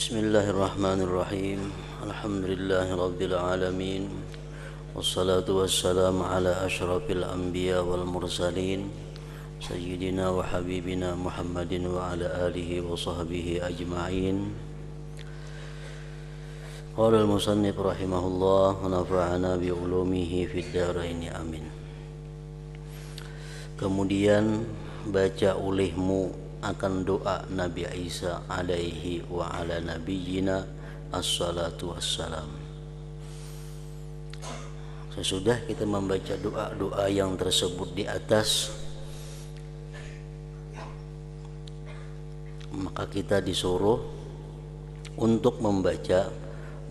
Bismillahirrahmanirrahim. Alhamdulillahirabbil alamin. Wassalatu wassalamu ala asyrafil anbiya wal mursalin sayyidina wa habibina Muhammadin wa ala alihi wa sahbihi ajma'in. Qala al-musannif rahimahullah wa nafa'ana bi ulumihi fid dharain amin. Kemudian baca olehmu akan doa Nabi Isa alaihi wa ala nabiyyina assalatu wassalam. Sesudah kita membaca doa-doa yang tersebut di atas, maka kita disuruh untuk membaca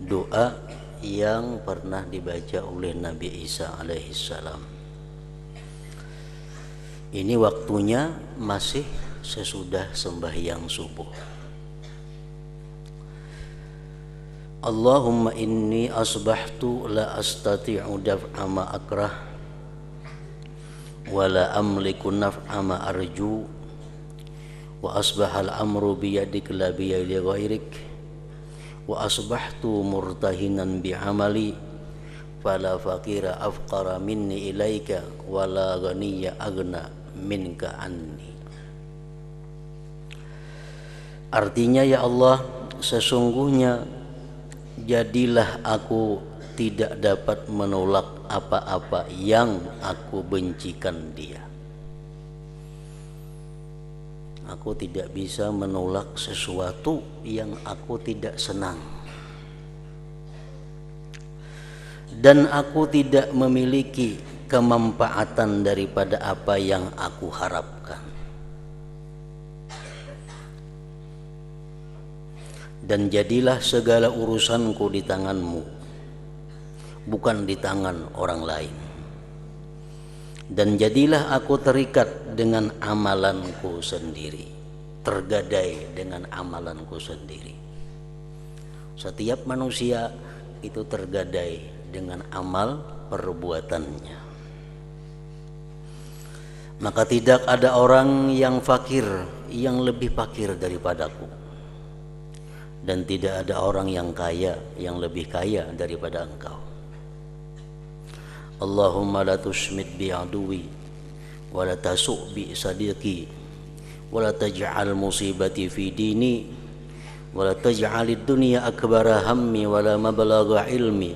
doa yang pernah dibaca oleh Nabi Isa alaihi salam. Ini waktunya masih sesudah sembahyang subuh. Allahumma inni asbahtu la astati'u daf'a ma akrah wa la amliku naf'a ma arju wa asbahal amru biyadik la biyadi ghairik wa asbahtu murtahinan bi'amali fala faqira afqara minni ilaika wa la ghaniya agna minka anni. Artinya, ya Allah, sesungguhnya jadilah aku tidak dapat menolak apa-apa yang aku bencikan dia. Aku tidak bisa menolak sesuatu yang aku tidak senang. Dan aku tidak memiliki kemanfaatan daripada apa yang aku harapkan. Dan jadilah segala urusanku di tanganmu, bukan di tangan orang lain. Dan jadilah aku terikat dengan amalanku sendiri, tergadai dengan amalanku sendiri. Setiap manusia itu tergadai dengan amal perbuatannya. Maka tidak ada orang yang fakir yang lebih fakir daripadaku, dan tidak ada orang yang kaya yang lebih kaya daripada engkau. Allahumma la tusmit bi aduwi wa la tasu' bi sadiqi wa la taj'al musibati fi dini wa la taj'alid dunya akbara hammi wa la mablagha ilmi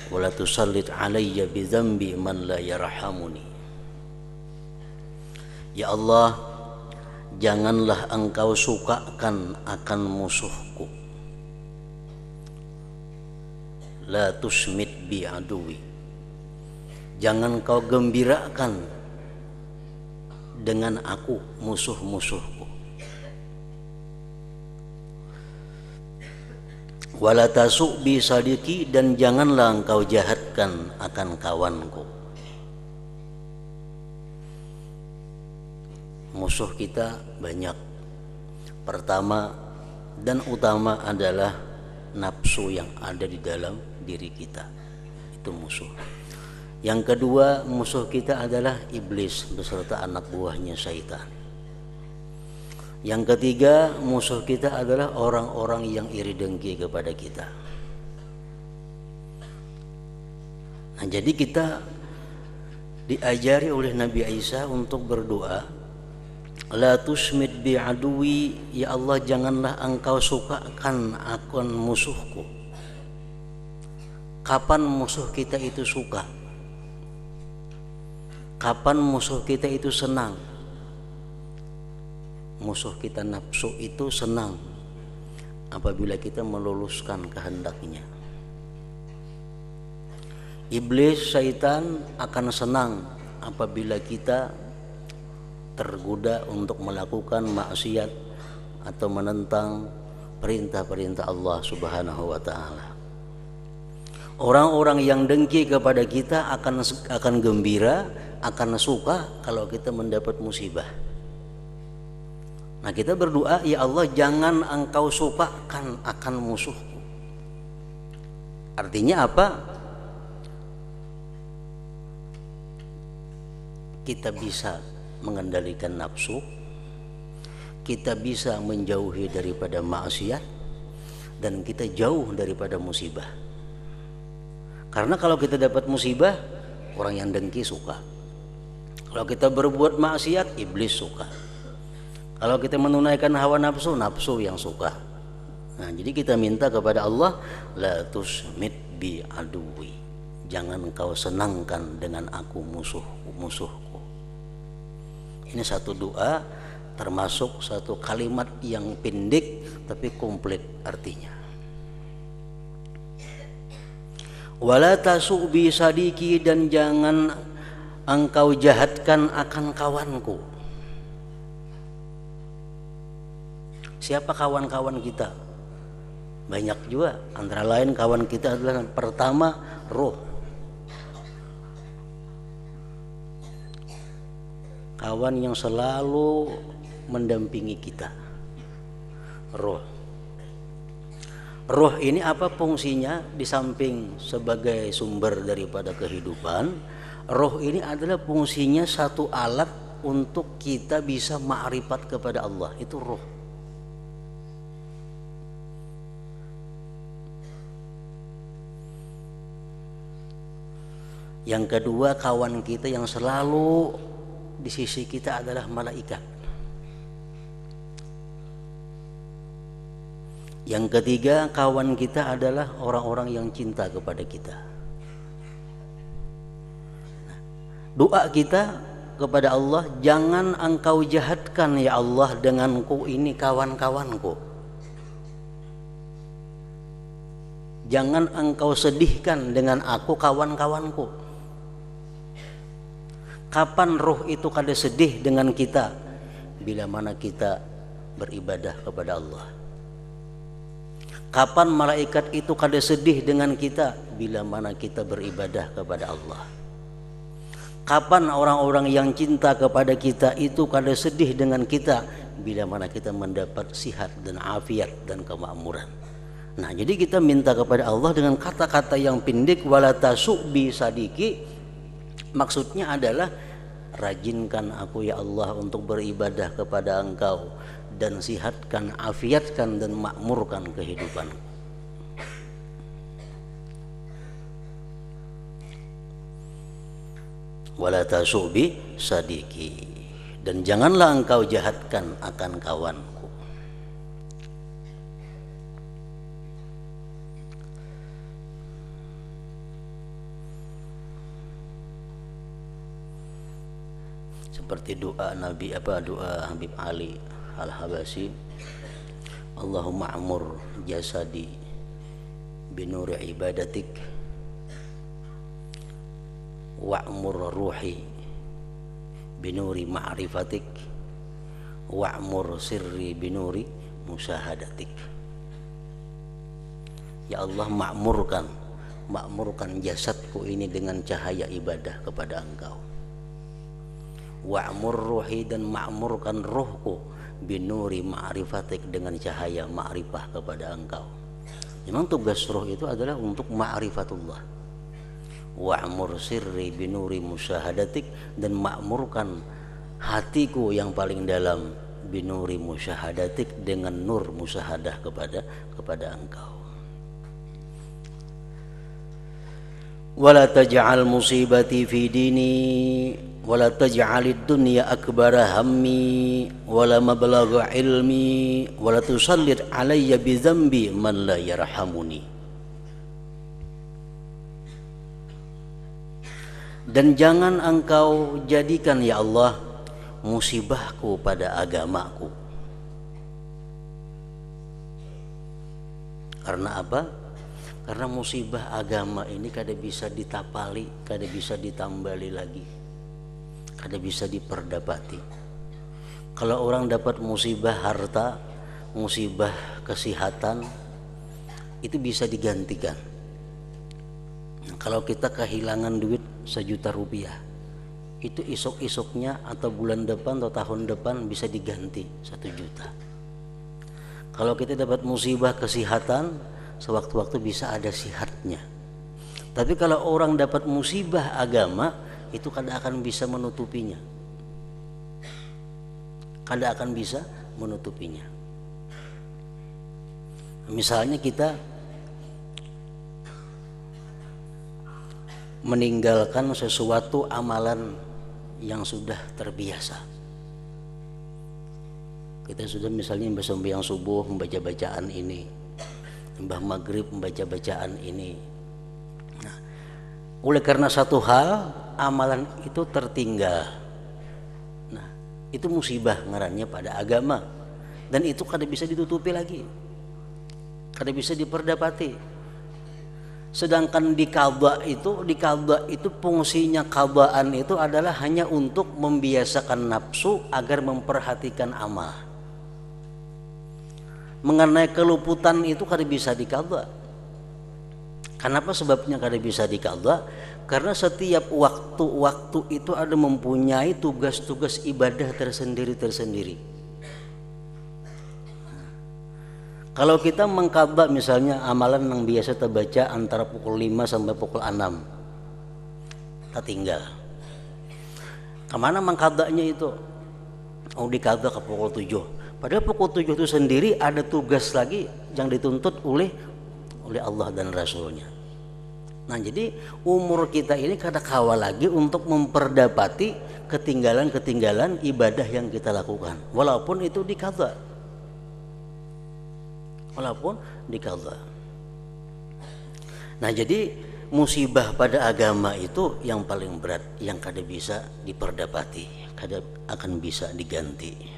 wa la tusallit alayya bi dhanbi man la yarhamuni. Ya Allah, janganlah engkau sukakan akan musuhku. La tusmit bi aduwi, jangan kau gembirakan dengan aku musuh-musuhku. Wala tasu' bi sadiqi, dan janganlah engkau jahatkan akan kawanku. Musuh kita banyak. Pertama dan utama adalah nafsu yang ada di dalam diri kita. Itu musuh. Yang kedua, musuh kita adalah iblis beserta anak buahnya syaitan. Yang ketiga, musuh kita adalah orang-orang yang iri dengki kepada kita. Nah, jadi kita diajari oleh Nabi Isa untuk berdoa, la tusmit bi aduwi, ya Allah, janganlah engkau sukakan akan musuhku. Kapan musuh kita itu suka? Kapan musuh kita itu senang? Musuh kita nafsu itu senang apabila kita meluluskan kehendaknya. Iblis, syaitan akan senang apabila kita tergoda untuk melakukan maksiat atau menentang perintah-perintah Allah Subhanahu wa taala. Orang-orang yang dengki kepada kita akan gembira, akan suka kalau kita mendapat musibah. Nah, kita berdoa, ya Allah, jangan engkau sukakan akan musuhku. Artinya apa? Kita bisa mengendalikan nafsu, kita bisa menjauhi daripada maksiat, dan kita jauh daripada musibah. Karena kalau kita dapat musibah, orang yang dengki suka. Kalau kita berbuat maksiat, iblis suka. Kalau kita menunaikan hawa nafsu, nafsu yang suka. Nah, jadi kita minta kepada Allah, la tusmit bi aduwi. Jangan kau senangkan dengan aku musuhku. Ini satu doa, termasuk satu kalimat yang pendek tapi komplit artinya. Wala tasubi sadiki, dan jangan engkau jahatkan akan kawanku. Siapa kawan-kawan kita? Banyak juga, antara lain kawan kita adalah pertama roh. Kawan yang selalu mendampingi kita, roh. Roh ini apa fungsinya? Di samping sebagai sumber daripada kehidupan, roh ini adalah fungsinya satu alat untuk kita bisa ma'rifat kepada Allah. Itu roh. Yang kedua, kawan kita yang selalu di sisi kita adalah malaikat. Yang ketiga, kawan kita adalah orang-orang yang cinta kepada kita. Doa kita kepada Allah, jangan engkau jahatkan ya Allah denganku ini kawan-kawanku. Jangan engkau sedihkan dengan aku kawan-kawanku. Kapan roh itu kada sedih dengan kita? Bila mana kita beribadah kepada Allah. Kapan malaikat itu kada sedih dengan kita? Bila mana kita beribadah kepada Allah. Kapan orang-orang yang cinta kepada kita itu kada sedih dengan kita? Bila mana kita mendapat sihat dan afiat dan kemakmuran. Nah, jadi kita minta kepada Allah dengan kata-kata yang pendek, wala tasubi sadiki. Maksudnya adalah, rajinkan aku ya Allah untuk beribadah kepada Engkau, dan sihatkan, afiatkan dan makmurkan kehidupan. Wala tasubi sadiki, dan janganlah engkau jahatkan akan kawanku. Seperti doa Nabi doa Habib Ali Al-Habasyi, Allahumma amur jasadi binuri ibadatik wa'mur ruhi binuri ma'rifatik wa'mur sirri binuri musyahadatik. Ya Allah, makmurkan jasadku ini dengan cahaya ibadah kepada Engkau. Wa'mur ruhi, dan makmurkan rohku binuri ma'rifatik, dengan cahaya ma'rifah kepada Engkau. Memang tugas roh itu adalah untuk ma'rifatullah. Wa'mur sirri binuri musyahadatik, dan makmurkan hatiku yang paling dalam binuri musyahadatik, dengan nur musyahadah kepada Engkau. Wala taj'al musibati fi dini wala taj'alid dunya akbara hammi wala mablagha ilmi wala tusallit alayya bi dzambi man la yarhamuni. Dan jangan engkau jadikan ya Allah musibahku pada agamaku. Karena apa? Karena musibah agama ini kada bisa ditapali, kada bisa ditambali lagi, kada bisa diperdapati. Kalau orang dapat musibah harta, musibah kesehatan, itu bisa digantikan. Kalau kita kehilangan duit 1 juta rupiah, itu isok-isoknya atau bulan depan atau tahun depan bisa diganti 1 juta. Kalau kita dapat musibah kesehatan, sewaktu-waktu bisa ada sihatnya. Tapi kalau orang dapat musibah agama, itu kada akan bisa menutupinya. Kada akan bisa menutupinya. Misalnya kita meninggalkan sesuatu amalan yang sudah terbiasa. Kita sudah misalnya sembahyang subuh membaca bacaan ini, mbah maghrib membaca bacaan ini. Nah, oleh karena satu hal amalan itu tertinggal. Nah, itu musibah ngarannya pada agama, dan itu kada bisa ditutupi lagi, kada bisa diperdapati. Sedangkan di qadha itu fungsinya qadhaan itu adalah hanya untuk membiasakan nafsu agar memperhatikan amal. Mengenai keluputan itu kada bisa diqadha. Kenapa sebabnya kada bisa diqadha? Karena setiap waktu-waktu itu ada mempunyai tugas-tugas ibadah tersendiri. Kalau kita mengqadha misalnya amalan yang biasa terbaca antara pukul 5 sampai pukul 6, tertinggal. Kemana mengqadhanya itu? Oh, diqadha ke pukul 7. Padahal pukul 7 itu sendiri ada tugas lagi yang dituntut oleh Allah dan Rasulnya. Nah, jadi umur kita ini kada kawal lagi untuk memperdapati ketinggalan-ketinggalan ibadah yang kita lakukan, walaupun itu diqadha. Nah, jadi musibah pada agama itu yang paling berat, yang kada bisa diperdapati, kada akan bisa diganti.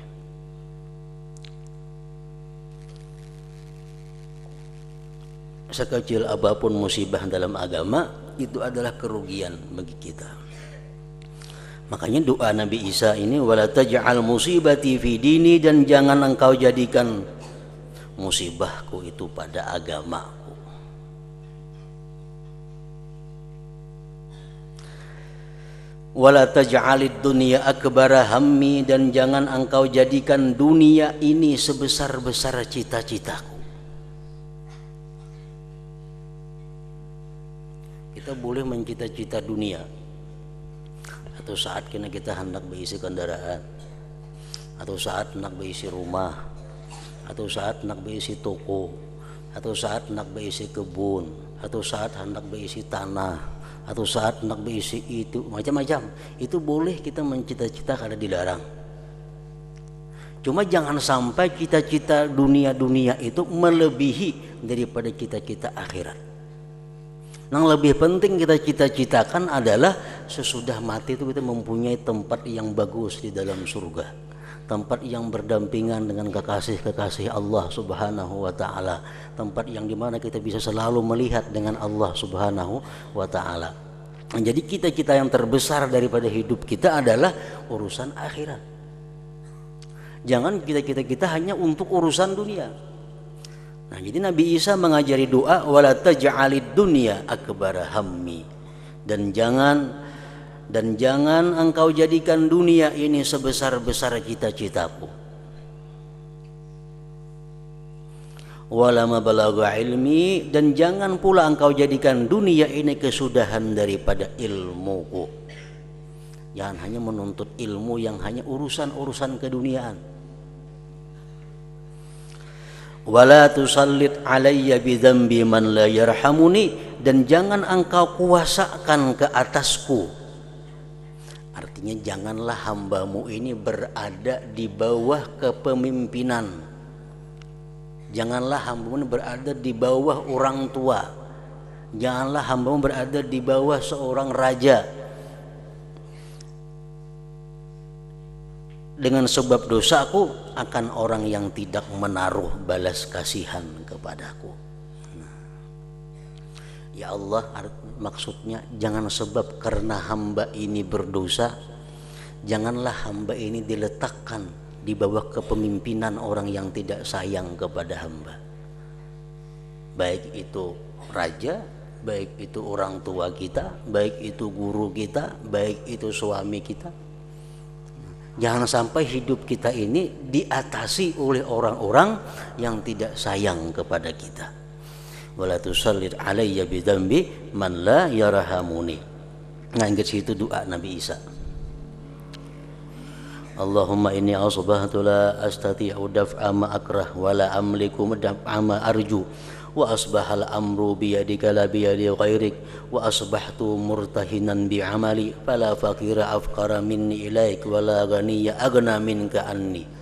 Sekecil apapun musibah dalam agama itu adalah kerugian bagi kita. Makanya doa Nabi Isa ini, wala taj'al musibati fi dini, dan jangan engkau jadikan musibahku itu pada agamaku. Wala taj'alid dunya akbara hammi, dan jangan engkau jadikan dunia ini sebesar-besar cita-citaku. Kita boleh mencita-cita dunia, atau saat kita hendak berisi kendaraan, atau saat hendak berisi rumah, atau saat hendak berisi toko, atau saat hendak berisi kebun, atau saat hendak berisi tanah, atau saat hendak berisi itu, macam-macam. Itu boleh kita mencita-cita, kada dilarang. Cuma jangan sampai cita-cita dunia itu melebihi daripada cita-cita akhirat. Yang lebih penting kita cita-citakan adalah sesudah mati itu kita mempunyai tempat yang bagus di dalam surga, tempat yang berdampingan dengan kekasih-kekasih Allah Subhanahu wa ta'ala, tempat yang dimana kita bisa selalu melihat dengan Allah Subhanahu wa ta'ala. Jadi cita-cita yang terbesar daripada hidup kita adalah urusan akhirat. Jangan cita-cita kita hanya untuk urusan dunia. Nah, jadi Nabi Isa mengajari doa, wala taj'alid dunya akbara hammi, dan jangan engkau jadikan dunia ini sebesar-besar cita-citaku. Wala mabalagha ilmi, dan jangan pula engkau jadikan dunia ini kesudahan daripada ilmuku. Jangan hanya menuntut ilmu yang hanya urusan-urusan keduniaan. Wala tusallit alayya bidzambi man la yarhamuni, dan jangan engkau kuasakan ke atasku. Artinya janganlah hambamu ini berada di bawah kepemimpinan. Janganlah hambamu ini berada di bawah orang tua. Janganlah hambamu berada di bawah seorang raja. Dengan sebab dosaku akan orang yang tidak menaruh balas kasihan kepadaku. Ya Allah, maksudnya jangan sebab karena hamba ini berdosa, janganlah hamba ini diletakkan di bawah kepemimpinan orang yang tidak sayang kepada hamba. Baik itu raja, baik itu orang tua kita, baik itu guru kita, baik itu suami kita. Jangan sampai hidup kita ini diatasi oleh orang-orang yang tidak sayang kepada kita. Wala tusallit alayya bidzambi man la yarhamuni. Nah, ingat situ doa Nabi Isa. Allahumma inni asbahtu la astati'u daf'a ma akrah wa la amliku daf'a ma arju wa asbahal amru biyadika la biyadi ghairik wa asbahtu murtahinan bi'amali fala faqira afqara minni ilaik wa la ghaniya aghna minka anni.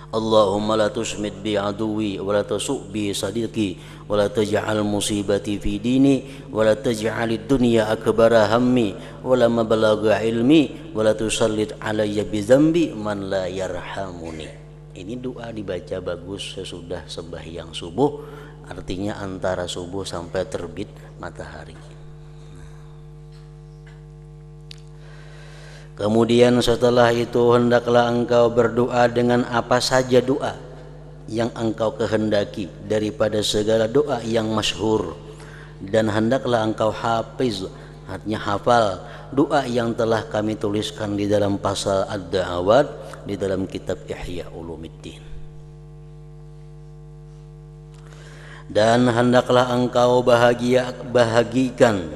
Allahumma la tusmit bi aduwi wa la tasu' bi sadiqi wa la taj'al musibati fi dini wa la taj'alid dunya akbara hammi wa la mablagha ilmi wa la tusallit alayya bi dzambi man la yarhamuni. Ini doa dibaca bagus sesudah sembahyang subuh, artinya antara subuh sampai terbit matahari. Kemudian setelah itu hendaklah engkau berdoa dengan apa saja doa yang engkau kehendaki daripada segala doa yang masyhur, dan hendaklah engkau hafiz, artinya hafal doa yang telah kami tuliskan di dalam pasal Ad-Da'awat di dalam kitab Ihya Ulumuddin. Dan hendaklah engkau bahagikan,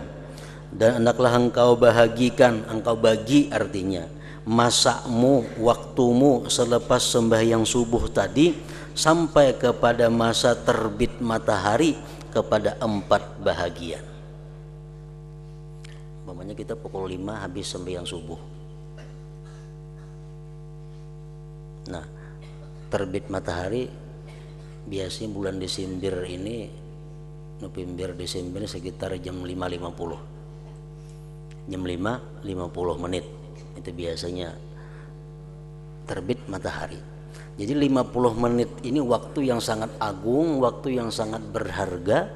engkau bagi, artinya masakmu, waktumu selepas sembahyang subuh tadi sampai kepada masa terbit matahari kepada 4 bahagian. Umpamanya kita pukul 5 habis sembahyang subuh. Nah, terbit matahari biasanya bulan Desember ini, November Desember sekitar jam 5.50. Jam 5.50 menit itu biasanya terbit matahari. Jadi 50 menit ini waktu yang sangat agung, waktu yang sangat berharga,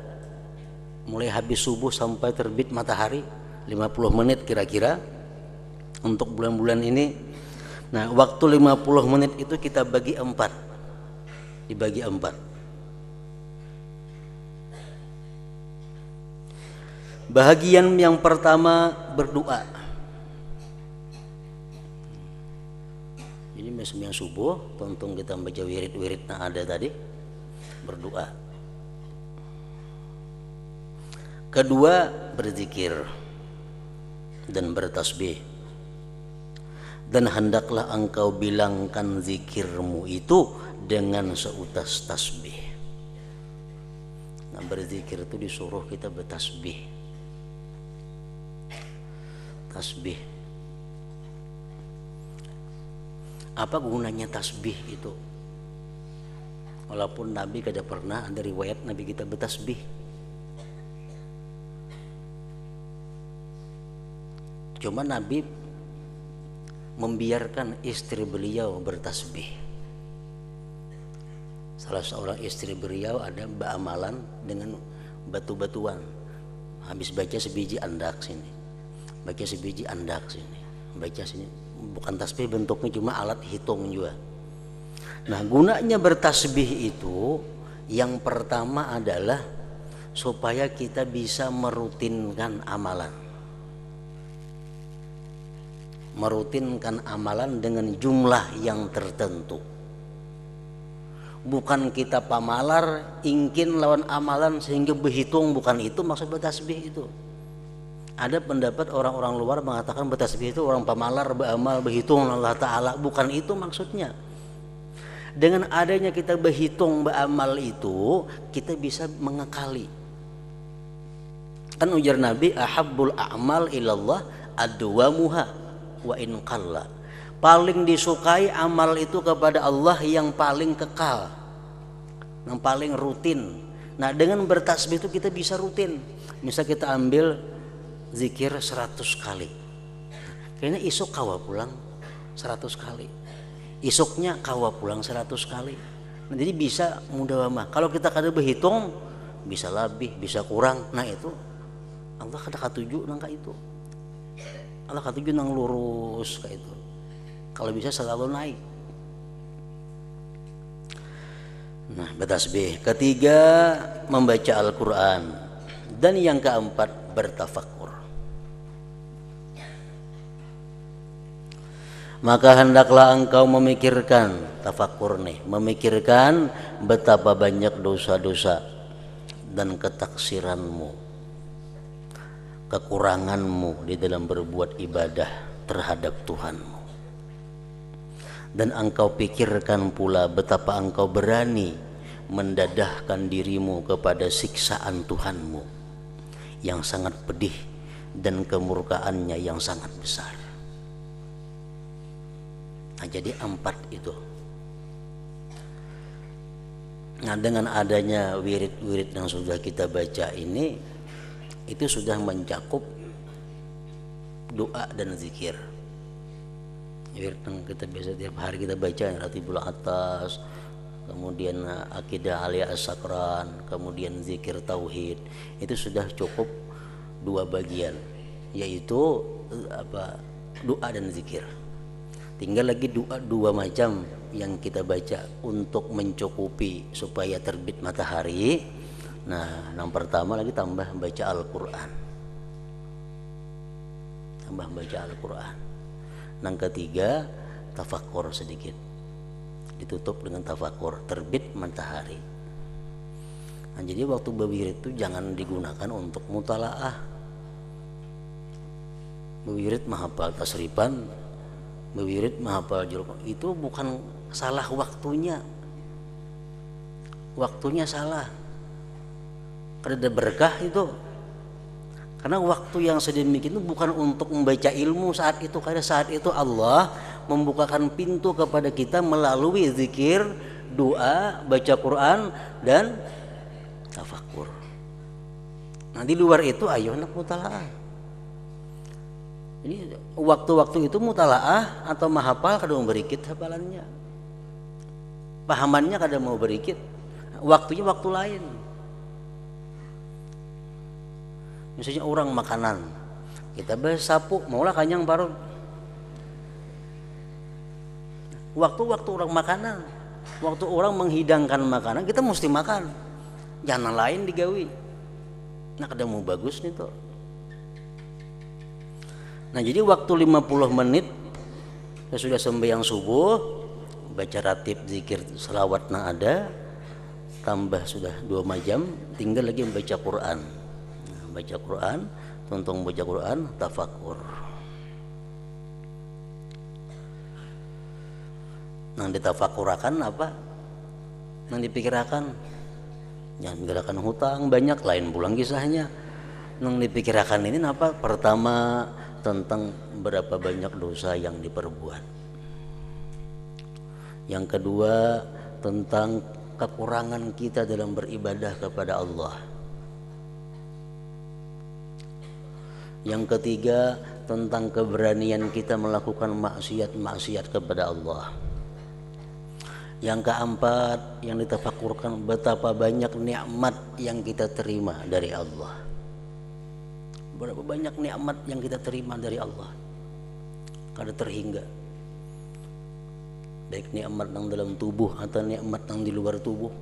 mulai habis subuh sampai terbit matahari 50 menit kira-kira untuk bulan-bulan ini. Nah, waktu 50 menit itu kita bagi 4, dibagi 4. Bahagian yang pertama berdoa. Jadi sembahyang subuh, tonton kita baca wirid-wirid yang ada tadi, berdoa. Kedua, berzikir dan bertasbih. Dan hendaklah engkau bilangkan zikirmu itu dengan seutas tasbih. Nah, berzikir itu disuruh kita bertasbih. Tasbih. Apa gunanya tasbih itu? Walaupun Nabi kada pernah ada riwayat Nabi kita bertasbih. Cuma Nabi membiarkan istri beliau bertasbih. Salah seorang istri beliau ada beramalan dengan batu-batuan. Habis baca sebiji andak sini, baca sebiji andak sini, baca sini. Bukan tasbih bentuknya, cuma alat hitung juga. Nah, gunanya bertasbih itu yang pertama adalah supaya kita bisa merutinkan amalan. Merutinkan amalan dengan jumlah yang tertentu. Bukan kita pamalar ingin lawan amalan sehingga berhitung, bukan itu maksud bertasbih itu. Ada pendapat orang-orang luar mengatakan bertasbih itu orang pamalar, beramal, berhitung Allah Ta'ala. Bukan itu maksudnya. Dengan adanya kita berhitung, beramal itu, kita bisa mengekali. Kan ujar Nabi, ahabbul a'mal ilallah adwamuha wa in qalla. Paling disukai amal itu kepada Allah yang paling kekal, yang paling rutin. Nah, dengan bertasbih itu kita bisa rutin. Misal kita ambil zikir 100 kali, kayaknya isuk kawa pulang 100 kali, isuknya kawa pulang 100 kali. Nah, jadi bisa mudah mah. Kalau kita kada berhitung bisa lebih, bisa kurang. Nah, itu Allah kada katuju nangka itu. Allah katuju nang lurus kayak itu. Kalau bisa selalu naik. Nah, bertasbih. Ketiga, membaca Al-Quran. Dan yang keempat, bertafakur. Maka hendaklah engkau memikirkan, tafakur nih, memikirkan betapa banyak dosa-dosa dan ketaksiranmu, kekuranganmu di dalam berbuat ibadah terhadap Tuhanmu. Dan engkau pikirkan pula betapa engkau berani mendadahkan dirimu kepada siksaan Tuhanmu yang sangat pedih dan kemurkaannya yang sangat besar. Nah, jadi 4 itu. Nah, dengan adanya wirid-wirid yang sudah kita baca ini, itu sudah mencakup doa dan zikir. Wirid yang kita biasa tiap hari kita baca, Ratibul Atas, kemudian Akidah Aliyah As-Sakran, kemudian zikir tauhid, itu sudah cukup 2 bagian, yaitu doa dan zikir. Tinggal lagi doa 2 macam yang kita baca untuk mencukupi supaya terbit matahari. Nah, yang pertama lagi tambah baca Al-Quran, Yang ketiga tafakkur sedikit, ditutup dengan tafakkur terbit matahari. Nah, jadi waktu berwirid itu jangan digunakan untuk mutalaah. Berwirid menghafal tasrifan, berwirid menghafal juruk, itu bukan salah waktunya. Waktunya salah. Kada ada berkah itu. Karena waktu yang sedemikian itu bukan untuk membaca ilmu saat itu, karena saat itu Allah membukakan pintu kepada kita melalui zikir, doa, baca Quran, dan tafakkur. Nah, di luar itu ayo nak mutalaah. Jadi waktu-waktu itu mutalaah atau mahafal kada mau berikit hafalannya, pahamannya kada mau berikit, waktunya waktu lain. Misalnya orang makanan, kita sapu, maulah kanyang baru. Waktu orang makanan, waktu orang menghidangkan makanan, kita mesti makan, jangan lain digawi. Nah, kada mau bagus nih tuh. Nah, jadi waktu 50 menit sudah sembahyang subuh, baca ratib zikir selawat na ada, tambah sudah 2 jam, tinggal lagi membaca Quran. Nah, baca Quran, tentang baca Quran, tafakkur. Nang ditafakurakan apa? Nang dipikirakan, jangan pikirkan hutang banyak, lain pulang kisahnya. Nang dipikirakan ini apa? Pertama tentang berapa banyak dosa yang diperbuat. Yang kedua tentang kekurangan kita dalam beribadah kepada Allah. Yang ketiga tentang keberanian kita melakukan maksiat kepada Allah. Yang keempat yang ditafakurkan betapa banyak nikmat yang kita terima dari Allah. Berapa banyak nikmat yang kita terima dari Allah, kada terhingga. Baik nikmat yang dalam tubuh atau nikmat yang di luar tubuh.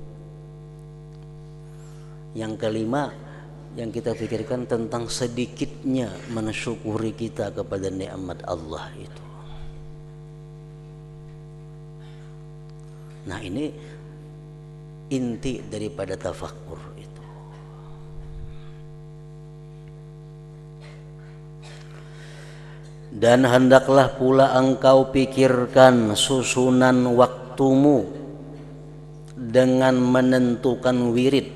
Yang kelima yang kita pikirkan tentang sedikitnya mensyukuri kita kepada nikmat Allah itu. Nah, ini inti daripada tafakkur itu. Dan hendaklah pula engkau pikirkan susunan waktumu dengan menentukan wirid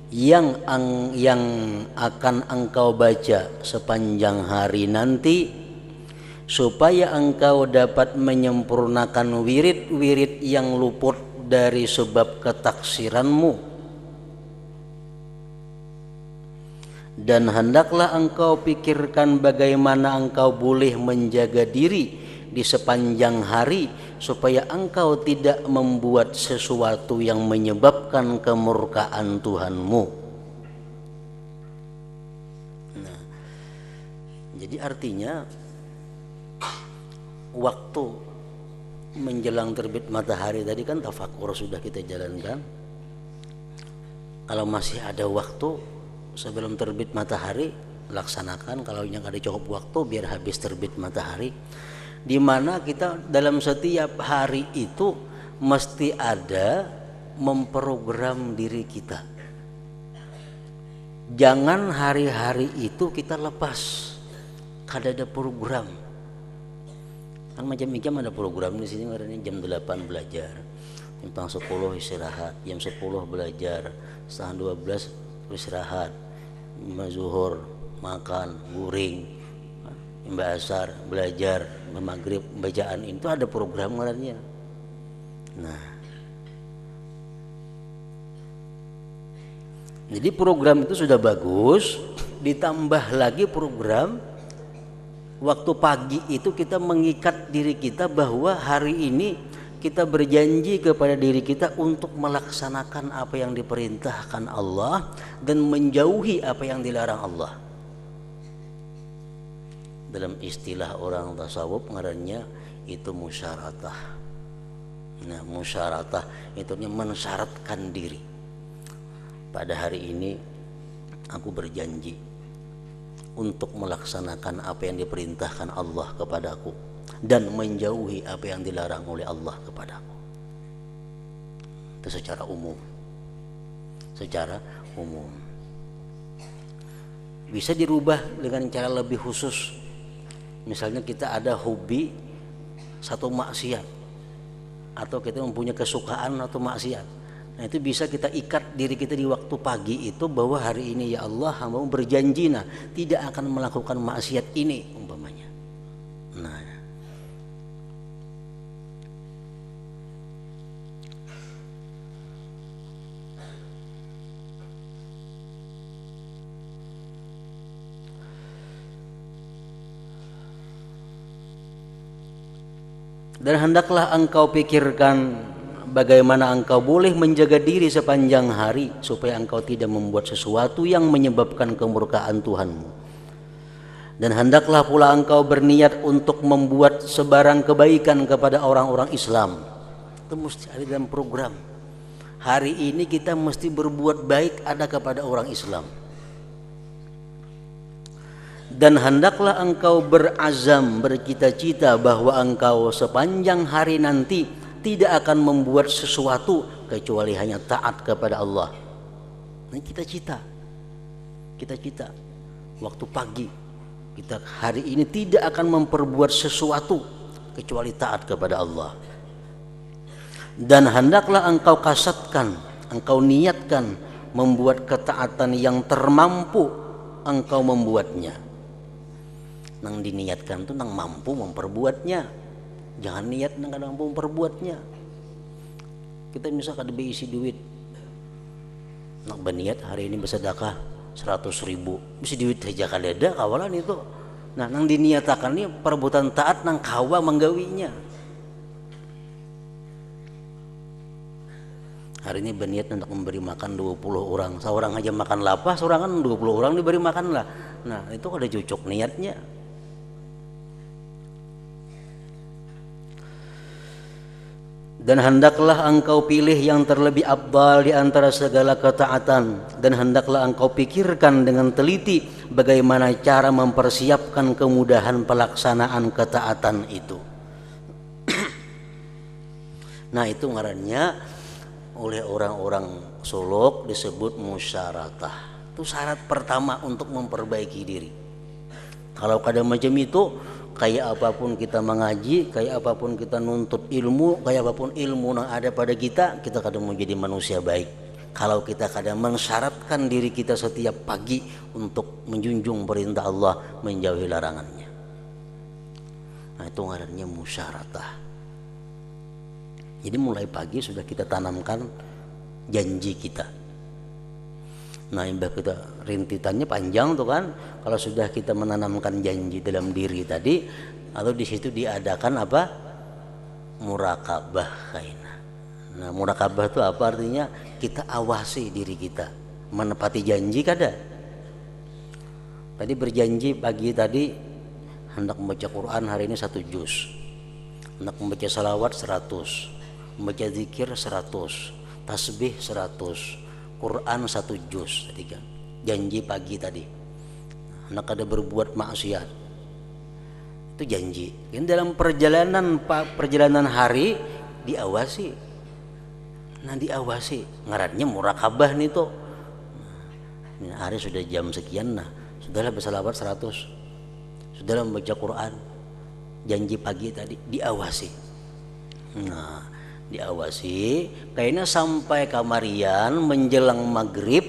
yang akan engkau baca sepanjang hari nanti, supaya engkau dapat menyempurnakan wirid-wirid yang luput dari sebab ketaksiranmu. Dan hendaklah engkau pikirkan bagaimana engkau boleh menjaga diri di sepanjang hari, supaya engkau tidak membuat sesuatu yang menyebabkan kemurkaan Tuhanmu. Nah, jadi artinya waktu menjelang terbit matahari tadi kan tafakkur sudah kita jalankan. Kalau masih ada waktu sebelum terbit matahari, laksanakan. Kalau yang ada cukup waktu, biar habis terbit matahari. Di mana kita dalam setiap hari itu mesti ada memprogram diri kita. Jangan hari-hari itu kita lepas, kada ada program. Kan macam-macam ada program di sini, ngarannya jam 8 belajar, jam 10 istirahat, jam 10 belajar, setengah 12 istirahat, jam zuhur makan guring, jam asar belajar, jam maghrib bacaan. Itu ada program ngarannya. Nah, jadi program itu sudah bagus, ditambah lagi program waktu pagi itu kita mengikat diri kita bahwa hari ini kita berjanji kepada diri kita untuk melaksanakan apa yang diperintahkan Allah dan menjauhi apa yang dilarang Allah. Dalam istilah orang tasawuf ngarannya itu musyaratah. Nah, musyaratah itu mensyaratkan diri. Pada hari ini aku berjanji untuk melaksanakan apa yang diperintahkan Allah kepadaku dan menjauhi apa yang dilarang oleh Allah kepadaku. Itu secara umum. Secara umum. Bisa dirubah dengan cara lebih khusus. Misalnya kita ada hobi satu maksiat, atau kita mempunyai kesukaan atau maksiat. Nah, itu bisa kita ikat diri kita di waktu pagi itu bahwa hari ini ya Allah, hamba berjanji tidak akan melakukan maksiat ini umpamanya. Nah, dan hendaklah engkau pikirkan bagaimana engkau boleh menjaga diri sepanjang hari supaya engkau tidak membuat sesuatu yang menyebabkan kemurkaan Tuhanmu. Dan hendaklah pula engkau berniat untuk membuat sebarang kebaikan kepada orang-orang Islam. Itu mesti ada dalam program. Hari ini kita mesti berbuat baik ada kepada orang Islam. Dan hendaklah engkau berazam, bercita-cita bahwa engkau sepanjang hari nanti tidak akan membuat sesuatu kecuali hanya taat kepada Allah. Nah, kita cita waktu pagi kita hari ini tidak akan memperbuat sesuatu kecuali taat kepada Allah. Dan hendaklah engkau kasatkan, engkau niatkan membuat ketaatan yang termampu engkau membuatnya. Nang diniatkan tuh nang mampu memperbuatnya. Jangan niat nang kada mampu memperbuatnya. Kita misalkan ada isi duit, nak berniat hari ini bersedekah 100.000, bisa duit saja kadada kawalan itu. Nah, nang diniatakan ini perbuatan taat nang kawa menggawinya. Hari ini berniat untuk memberi makan 20 orang, seorang aja makan lapar, seorang kan 20 orang diberi makan lah. Nah, itu ada cocok niatnya. Dan hendaklah engkau pilih yang terlebih afdal di antara segala ketaatan, dan hendaklah engkau pikirkan dengan teliti bagaimana cara mempersiapkan kemudahan pelaksanaan ketaatan itu. Nah, itu ngarannya oleh orang-orang Solok disebut musyaratah. Itu syarat pertama untuk memperbaiki diri. Kalau kada macam itu, kayak apapun kita mengaji, kayak apapun kita nuntut ilmu, kayak apapun ilmu yang ada pada kita, kita kadang menjadi manusia baik. Kalau kita kadang mensyaratkan diri kita setiap pagi untuk menjunjung perintah Allah, menjauhi larangannya. Nah, itu ngarannya musyaratah. Jadi mulai pagi sudah kita tanamkan janji kita. Nah, imbah kita rintitannya panjang tuh kan. Kalau sudah kita menanamkan janji dalam diri tadi, atau di situ diadakan apa? Murakabah kaina. Nah, murakabah itu apa artinya? Kita awasi diri kita, menepati janji kada. Tadi berjanji pagi tadi hendak membaca Quran hari ini 1 juz, hendak membaca salawat 100, membaca zikir 100, tasbih 100, Quran 1 juz tadi kan. Janji pagi tadi. Hendak ada berbuat maksiat. Itu janji. Yang dalam perjalanan hari diawasi. Nah, diawasi. Ngarannya murakabah nih tuh. Nah, hari sudah jam sekian, nah sudahlah bersalawat 100. Sudahlah membaca Quran. janji pagi tadi diawasi. Nah, diawasi kayaknya sampai kamarian menjelang maghrib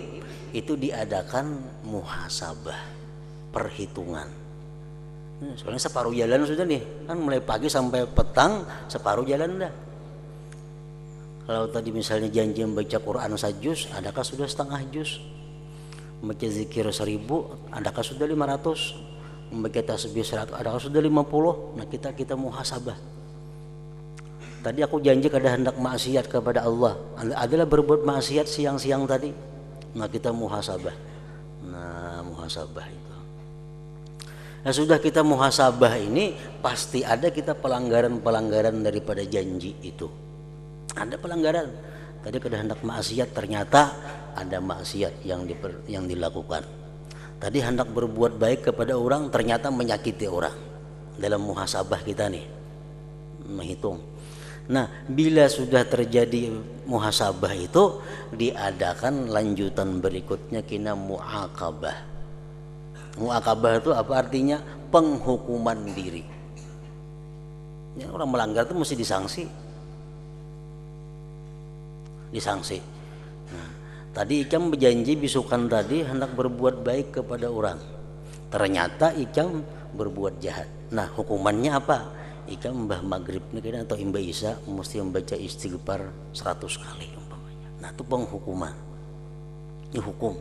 itu diadakan muhasabah, perhitungan. Soalnya separuh jalan sudah nih, kan mulai pagi sampai petang separuh jalan dah. Kalau tadi misalnya janji membaca Quran sajuz, adakah sudah setengah juz? Membaca zikir 1000, adakah sudah 500? Membaca tasbih 100, adakah sudah 50? Nah kita muhasabah. Tadi aku janji kada hendak maksiat kepada Allah, adalah berbuat maksiat siang-siang tadi. Nah kita muhasabah. Nah muhasabah itu. Nah sudah kita muhasabah ini pasti ada kita pelanggaran-pelanggaran daripada janji itu. Ada pelanggaran. Tadi kada hendak maksiat, ternyata ada maksiat yang dilakukan. Tadi hendak berbuat baik kepada orang, ternyata menyakiti orang. Dalam muhasabah kita nih menghitung. Nah bila sudah terjadi muhasabah itu, diadakan lanjutan berikutnya kina mu'aqabah. Mu'aqabah itu apa artinya? Penghukuman diri. Ya, orang melanggar itu mesti disangsi. Nah, tadi Ikam berjanji bisukan tadi hendak berbuat baik kepada orang, ternyata Ikam berbuat jahat. Nah hukumannya apa? Ikam mbah maghrib nih atau mbah isya mesti membaca istighfar 100 kali umpamanya. Nah itu penghukuman, ini hukum.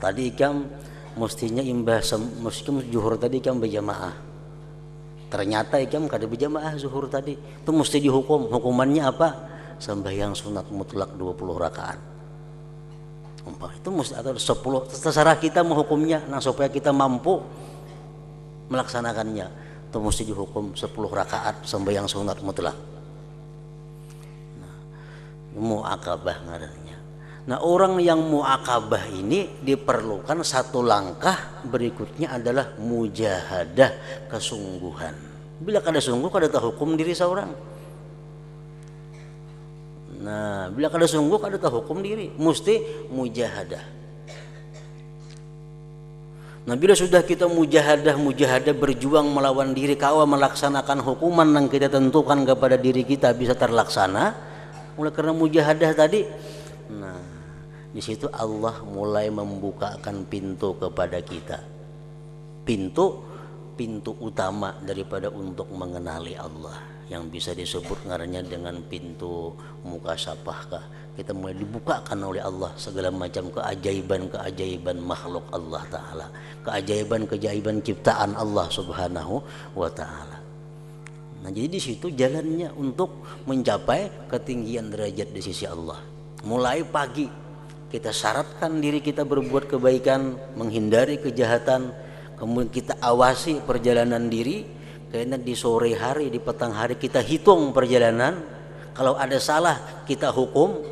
Tadi Ikam mestinya meskipun zuhur tadi Ikam berjamaah, ternyata Ikam kada berjamaah zuhur tadi, itu mesti dihukum. Hukumannya apa? Sembahyang sunat mutlak 20 rakaat. Itu mesti atau 10, terserah kita menghukumnya. Nah supaya kita mampu melaksanakannya, itu mesti dihukum 10 rakaat sembahyang sunat mutlak. Nah, mu'aqabah ngarannya. Nah orang yang mu'aqabah ini diperlukan satu langkah berikutnya adalah mujahadah, kesungguhan. Bila kada sungguh kada tahu hukum diri seorang. Nah bila kada sungguh kada tahu hukum diri, mesti mujahadah. Nah bila sudah kita mujahadah berjuang melawan diri kawa melaksanakan hukuman yang kita tentukan kepada diri kita bisa terlaksana mulai karena mujahadah tadi. Nah di situ Allah mulai membukakan pintu kepada kita, pintu utama daripada untuk mengenali Allah, yang bisa disebut ngarannya dengan pintu mukasyafah. Kita mulai dibukakan oleh Allah segala macam keajaiban makhluk Allah Ta'ala, keajaiban ciptaan Allah Subhanahu wa Ta'ala. Nah jadi di situ jalannya untuk mencapai ketinggian derajat di sisi Allah. Mulai pagi kita syaratkan diri kita berbuat kebaikan, menghindari kejahatan, kemudian kita awasi perjalanan diri. Karena di sore hari, di petang hari kita hitung perjalanan. Kalau ada salah kita hukum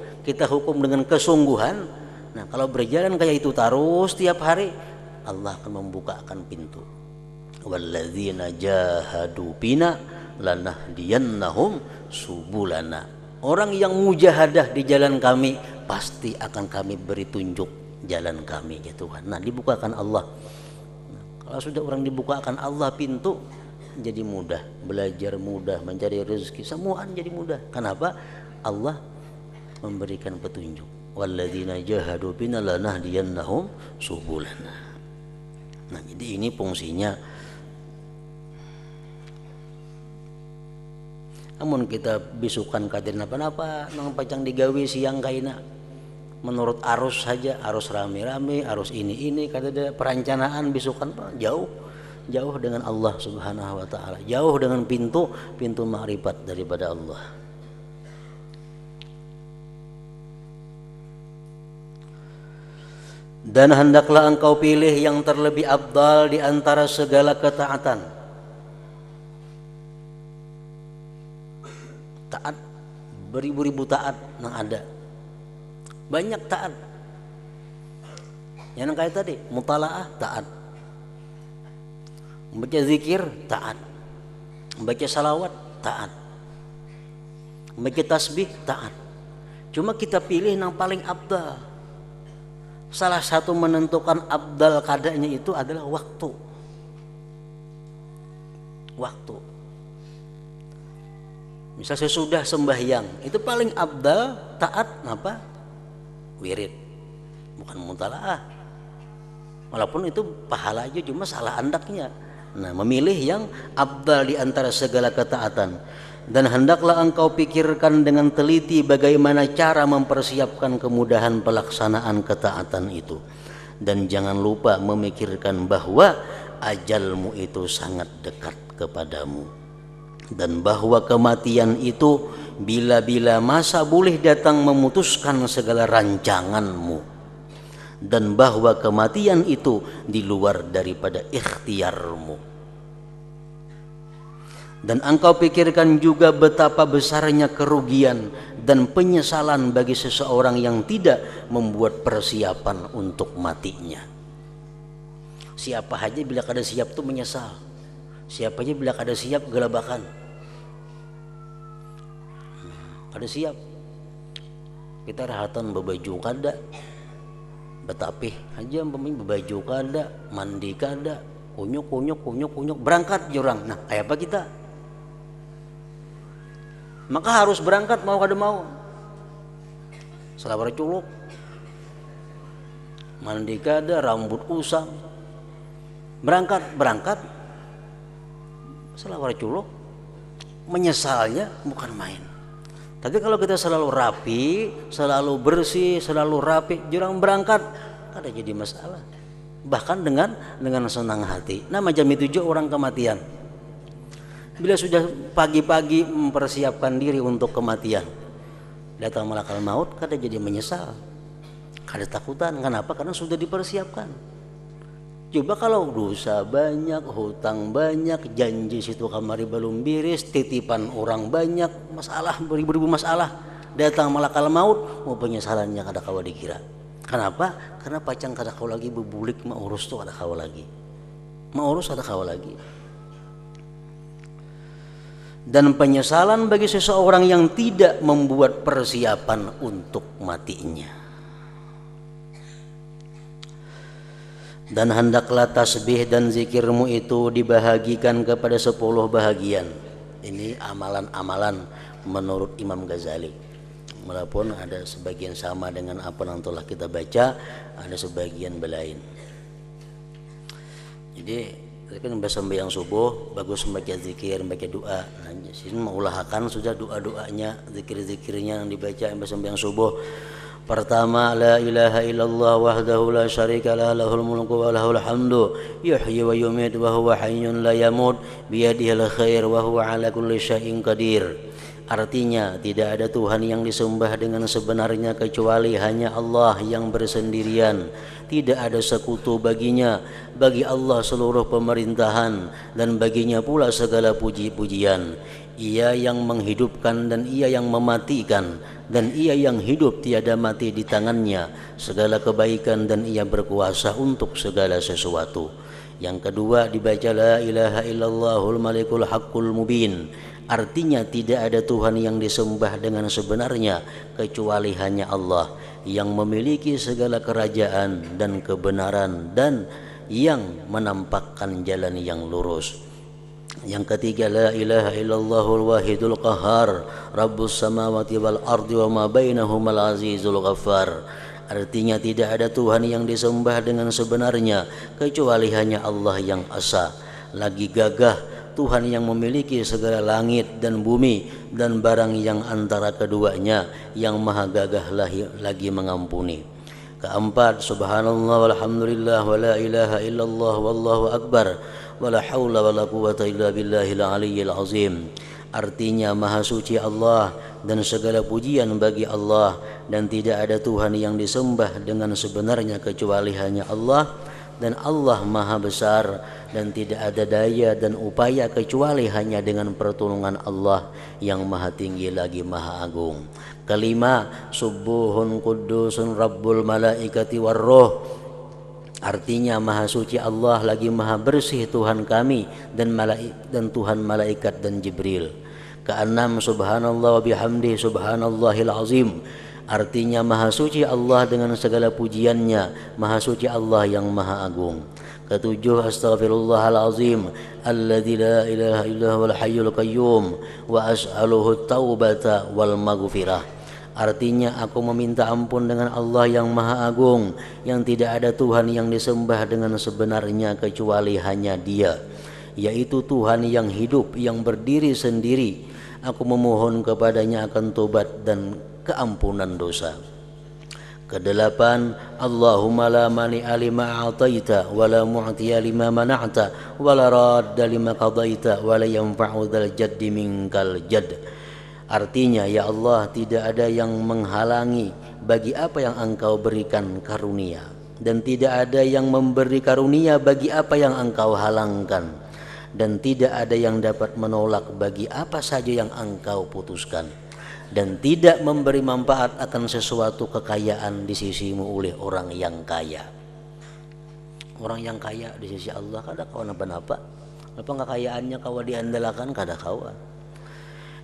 dengan kesungguhan. Nah kalau berjalan kayak itu terus tiap hari, Allah akan membukakan pintu. Walladzina jahadu bina lanahdiyannahum subulana. Orang yang mujahadah di jalan kami pasti akan kami beri tunjuk jalan kami ya Tuhan. Nah dibukakan Allah. Nah, kalau sudah orang dibukakan Allah pintu, jadi mudah, belajar mudah, mencari rezeki semuaan jadi mudah. Kenapa? Allah memberikan petunjuk. Walladzina jahadu bina lanahdiyannahum subulana. Nah, jadi ini fungsinya. Namun kita bisukan kadir napa-napa nang pacang digawe siang kaina. Menurut arus saja, arus rame-rame, arus ini kada ada perencanaan bisukan jauh dengan Allah Subhanahu wa Ta'ala, jauh dengan pintu makrifat daripada Allah. Dan hendaklah engkau pilih yang terlebih afdal di antara segala ketaatan. Taat, beribu-ribu taat yang ada, banyak taat. Yang kayak tadi mutalaah taat, membaca zikir taat, membaca salawat taat, membaca tasbih taat. Cuma kita pilih yang paling abdal. Salah satu menentukan abdal kadanya itu adalah waktu. waktu. Misal sesudah sembahyang itu paling afdal taat apa? Wirid, bukan mutalaah. Walaupun itu pahala aja, cuma salah andaknya. Nah, memilih yang afdal di antara segala ketaatan. Dan hendaklah engkau pikirkan dengan teliti bagaimana cara mempersiapkan kemudahan pelaksanaan ketaatan itu. Dan jangan lupa memikirkan bahwa ajalmu itu sangat dekat kepadamu. Dan bahwa kematian itu bila-bila masa boleh datang memutuskan segala rancanganmu. Dan bahwa kematian itu di luar daripada ikhtiarmu. Dan engkau pikirkan juga betapa besarnya kerugian dan penyesalan bagi seseorang yang tidak membuat persiapan untuk matinya. Siapa aja bila kada siap tuh menyesal. Siapa aja bila kada siap gelabakan. Kada siap. Kita rahatan bebaju kada. Betapih aja bebaju kada, mandi kada, kunyuk berangkat jurang. Nah, kayak apa kita? Maka harus berangkat mau kada mau. Salah culuk. Mandi kada, rambut usang. Berangkat. Salah culuk. Menyesalnya bukan main. Tapi kalau kita selalu rapi, selalu bersih, selalu rapi, jurang berangkat, kada jadi masalah. Bahkan dengan senang hati. Nah, macam itu juga orang kematian. Bila sudah pagi-pagi mempersiapkan diri untuk kematian, datang malakal maut, kada jadi menyesal, kada takutan. Kenapa? Karena sudah dipersiapkan. Coba kalau dosa banyak, hutang banyak, janji situ kamari belum beres, titipan orang banyak, masalah beribu-ribu masalah, datang malakal maut, mau penyesalannya kada kawa dikira. Kenapa? Karena pacang kada kawa lagi bebulik maurus tuh kada kawa lagi. Maurus kada kawa lagi. Dan penyesalan bagi seseorang yang tidak membuat persiapan untuk matinya. Dan hendaklah tasbih dan zikirmu itu dibahagikan kepada 10 bahagian. Ini amalan-amalan menurut Imam Ghazali. Walaupun ada sebagian sama dengan apa yang telah kita baca, ada sebagian belain. Jadi kan sembahyang subuh bagus membaca zikir, membaca doa. Nah, sini mengulahkan sudah doa-doanya, zikir-zikirnya yang dibaca sembahyang subuh. Pertama, la ilaha illallah wahdahu la syarika lah, lahul mulku wa lahul hamdu, yuhyi wa yumiit wa huwa hayyun la yamut, biyadihil khair wa huwa ala kulli syai'in qadir. Artinya, tidak ada Tuhan yang disembah dengan sebenarnya kecuali hanya Allah yang bersendirian. Tidak ada sekutu baginya. Bagi Allah seluruh pemerintahan dan baginya pula segala puji-pujian. Ia yang menghidupkan dan ia yang mematikan, dan ia yang hidup tiada mati di tangannya segala kebaikan, dan ia berkuasa untuk segala sesuatu. Yang kedua dibaca la ilaha illallahul malikul haqqul mubin. Artinya tidak ada Tuhan yang disembah dengan sebenarnya kecuali hanya Allah yang memiliki segala kerajaan dan kebenaran dan yang menampakkan jalan yang lurus. Yang ketiga la ilaha illallahul wahidul qahhar rabbus samawati wal ardi wa ma bainahumal azizul ghaffar. Artinya tidak ada Tuhan yang disembah dengan sebenarnya kecuali hanya Allah yang esa lagi gagah, Tuhan yang memiliki segala langit dan bumi dan barang yang antara keduanya, yang maha gagah lagi mengampuni. Keempat, subhanallah walhamdulillah wa la ilaha illallah wallahu akbar wa la hawla wa la quwata illa billahil aliyyil azim. Artinya maha suci Allah dan segala pujian bagi Allah, dan tidak ada Tuhan yang disembah dengan sebenarnya kecuali hanya Allah, dan Allah maha besar dan tidak ada daya dan upaya kecuali hanya dengan pertolongan Allah yang maha tinggi lagi maha agung. Kelima, subuhun kudusun rabbul malaikati warruh. Artinya maha suci Allah lagi maha bersih Tuhan kami dan Tuhan malaikat dan Jibril. Keenam, subhanallah wa bihamdihi subhanallahil azim. Artinya maha suci Allah dengan segala pujiannya, maha suci Allah yang maha agung. Ketujuh, astaghfirullahalazim alladzi la ilaha illa huwal hayyul qayyum wa as'aluhu taubata wal maghfirah. Artinya aku meminta ampun dengan Allah yang Maha Agung, yang tidak ada Tuhan yang disembah dengan sebenarnya kecuali hanya Dia, yaitu Tuhan yang hidup, yang berdiri sendiri. Aku memohon kepadanya akan tobat dan keampunan dosa. Kedelapan, Allahumma la mani'a lima a'taita wa la mu'tiya lima mana'ta wa la radda lima qadaita wa la yanfa'u dzal jaddi minkal jadd. Artinya, ya Allah, tidak ada yang menghalangi bagi apa yang Engkau berikan karunia, dan tidak ada yang memberi karunia bagi apa yang Engkau halangkan, dan tidak ada yang dapat menolak bagi apa saja yang Engkau putuskan, dan tidak memberi manfaat akan sesuatu kekayaan di sisimu oleh orang yang kaya. Orang yang kaya di sisi Allah kada kawan apa-apa. Apa kekayaannya kawa diandalkan kada kawa.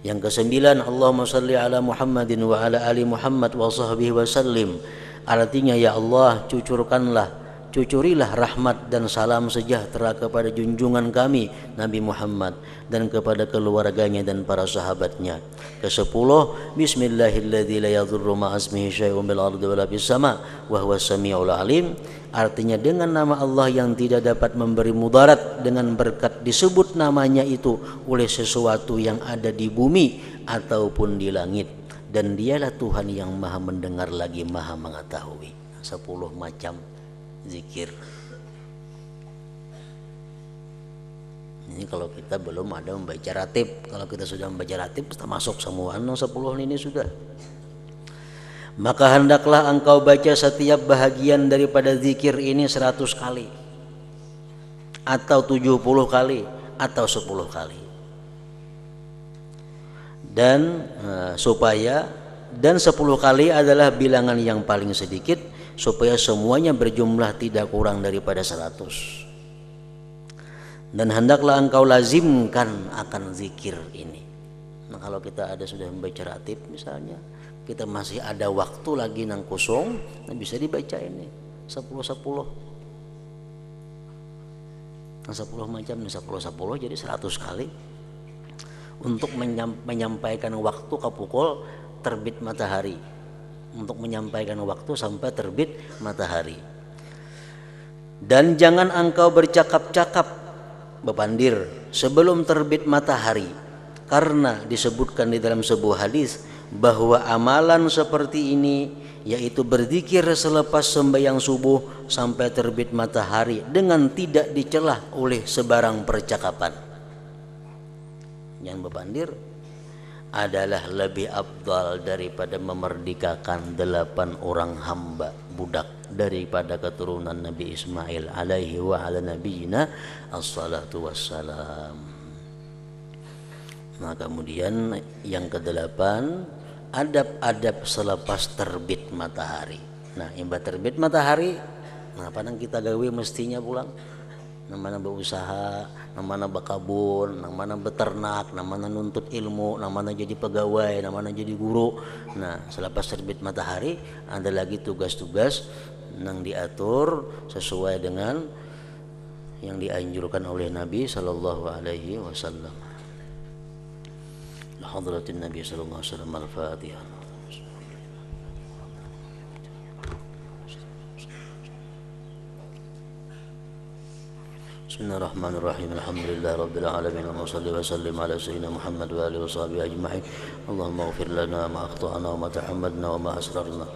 Yang kesembilan, Allahumma salli ala Muhammadin wa ala ali Muhammad wa sahbihi wa sallim. Artinya, ya Allah, cucurilah rahmat dan salam sejahtera kepada junjungan kami Nabi Muhammad dan kepada keluarganya dan para sahabatnya. Kesepuluh, bismillahilladzi la yadhurru ma'asmihi syai'un bil ardi wala fis sama wa huwas samiul alim. Artinya, dengan nama Allah yang tidak dapat memberi mudarat, dengan berkat disebut namanya itu oleh sesuatu yang ada di bumi ataupun di langit, dan Dialah Tuhan yang Maha mendengar lagi Maha mengetahui. 10 macam zikir. Ini kalau kita belum ada membaca ratib. Kalau kita sudah membaca ratib, kita masuk semua 10 ini sudah. Maka hendaklah engkau baca setiap bahagian daripada zikir ini 100 kali, atau 70 kali, atau 10 kali. Dan dan 10 kali adalah bilangan yang paling sedikit, supaya semuanya berjumlah tidak kurang daripada 100. Dan hendaklah engkau lazimkan akan zikir ini. Nah, kalau kita sudah membaca ratib misalnya, kita masih ada waktu lagi nang kosong, nah bisa dibaca ini 10-10. Nah, 10 macam, 10-10 jadi 100 kali. Untuk menyampaikan waktu ke pukul terbit matahari. Untuk menyampaikan waktu sampai terbit matahari. Dan jangan engkau bercakap-cakap, bepandir, sebelum terbit matahari, karena disebutkan di dalam sebuah hadis bahwa amalan seperti ini, yaitu berzikir selepas sembahyang subuh sampai terbit matahari dengan tidak dicelah oleh sebarang percakapan, yang bepandir, adalah lebih afdal daripada memerdekakan 8 orang hamba budak daripada keturunan Nabi Ismail alaihi wa ala nabiyina assalatu wassalam. Nah, kemudian yang ke-8, adab-adab selepas terbit matahari. Nah, imbah terbit matahari, nah padang kita gawe mestinya pulang. Nang mana berusaha, nang mana berkabun, nang mana beternak, nang mana nuntut ilmu, nang mana jadi pegawai, nang mana jadi guru. Nah, selepas terbit matahari ada lagi tugas-tugas nang diatur sesuai dengan yang dianjurkan oleh Nabi sallallahu alaihi wasallam. Hadratin Nabi sallallahu alaihi wasallam. Al-Fatihah. Bismillahirrahmanirrahim. Alhamdulillah rabbil alamin. Wa shalli wa sallim ala sayyidina Muhammad wa alihi wa sahbihi ajma'in. Allahumma ighfir lana ma akhtana wa ma tahammadna wa ma asrarna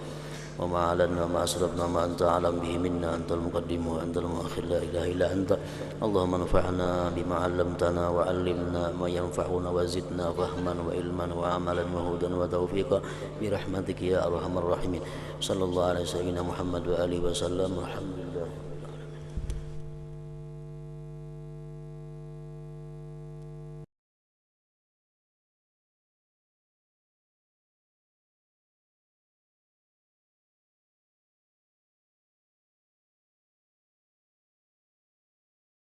wa ma alanna wa ma asrafna ma anta alam bihi minna, antal muqaddim wa antal muakhir, la ilaha illa anta. Allahumma anfa'na bima 'allamtana wa 'allimna ma yanfa'una wa zidna fahman wa ilman wa amalan wa hudan wa taufiqa bi rahmatika ya arhamar rahimin. Sallallahu alaihi sayyidina Muhammad wa alihi wa sallam.